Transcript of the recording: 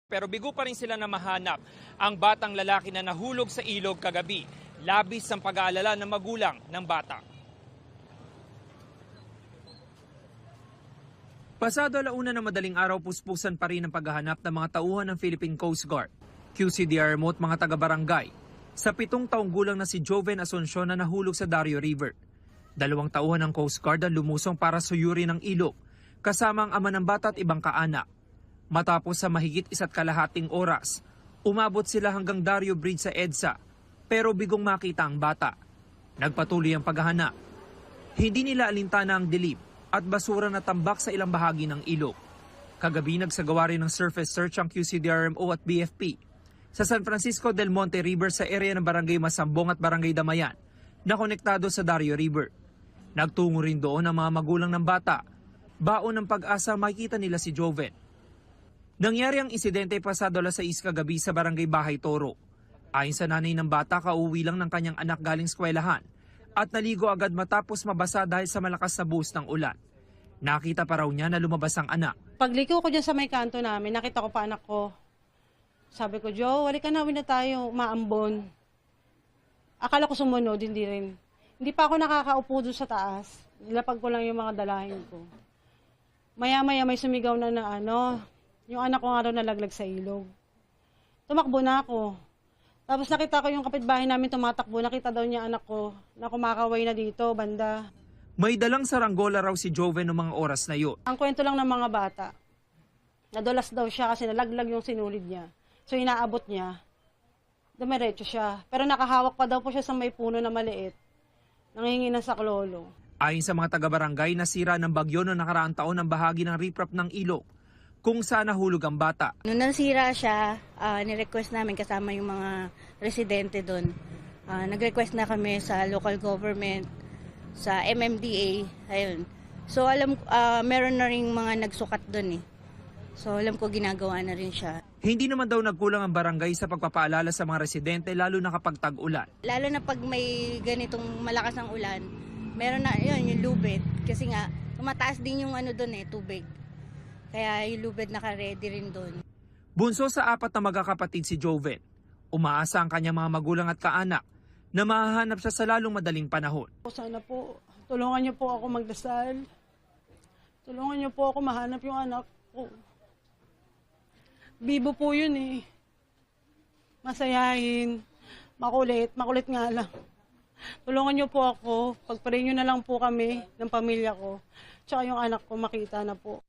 Pero bigo pa rin sila na mahanap ang batang lalaki na nahulog sa ilog kagabi. Labis ang pag-aalala ng magulang ng bata. Pasado 1:00 ng madaling araw, puspusan pa rin ang paghahanap ng mga tauhan ng Philippine Coast Guard, QCDRMO at mga taga-barangay sa 7 taong gulang na si Joven Asuncion na nahulog sa Dario River. 2 tauhan ng Coast Guard ang lumusong para suyuri ng ilog, kasama ang ama ng bata at ibang kaanak. Matapos sa mahigit 1.5 oras, umabot sila hanggang Dario Bridge sa EDSA, pero bigong makita ang bata. Nagpatuloy ang paghahanap. Hindi nila alintana ang dilim at basura na tambak sa ilang bahagi ng ilog. Kagabi nagsagawa rin ng surface search ang QCDRMO at BFP sa San Francisco del Monte River sa area ng Barangay Masambong at Barangay Damayan na konektado sa Dario River. Nagtungo rin doon ang mga magulang ng bata. Baon ng pag-asa makikita nila si Joven. Nangyari ang insidente pasado 6:00 kagabi sa Barangay Bahay Toro. Ayon sa nanay ng bata, kauwi lang ng kanyang anak galing eskwelahan at naligo agad matapos mabasa dahil sa malakas na buhos ng ulan. Nakita pa raw niya na lumabas ang anak. Pagliko ko dyan sa may kanto namin, nakita ko pa anak ko. Sabi ko, Joe, wali ka na, uwi na tayo, maambon. Akala ko sumunod, hindi rin. Hindi pa ako nakakaupo doon sa taas. Nilapag ko lang yung mga dalahin ko. Maya-maya may sumigaw na yung anak ko nga raw nalaglag sa ilog. Tumakbo na ako. Tapos nakita ko yung kapitbahay namin tumatakbo. Nakita daw niya anak ko na kumakaway na dito, banda. May dalang saranggola raw si Joven noong mga oras na yun. Ang kwento lang ng mga bata, nadulas daw siya kasi nalaglag yung sinulid niya. So inaabot niya, dumiretso siya. Pero nakahawak pa daw po siya sa may puno na maliit. Nanghihingi ng saklolo. Ayon sa mga taga-barangay, nasira ng bagyo noong nakaraang taon ang bahagi ng riprap ng ilog kung saan nahulog ang bata. Nung nasira siya, nirequest namin kasama yung mga residente doon. Nag-request na kami sa local government, sa MMDA, ayun. So meron na rin mga nagsukat doon eh. So alam ko ginagawa na rin siya. Hindi naman daw nagkulang ang barangay sa pagpapaalala sa mga residente lalo na kapag tag-ulan. Lalo na pag may ganitong malakas ang ulan, meron na yun, yung lubid. Kasi nga, tumataas din yung doon tubig. Kaya yung lubid naka-ready rin doon. Bunso sa 4 na magkakapatid si Joven. Umaasa ang kanyang mga magulang at kaanak na mahahanap siya sa lalong madaling panahon. Sana po, tulungan niyo po ako magdasal. Tulungan niyo po ako mahanap yung anak ko. Bibo po yun eh. Masayahin, makulit nga lang. Tulungan niyo po ako, pagpray niyo na lang po kami ng pamilya ko. Tsaka yung anak ko makita na po.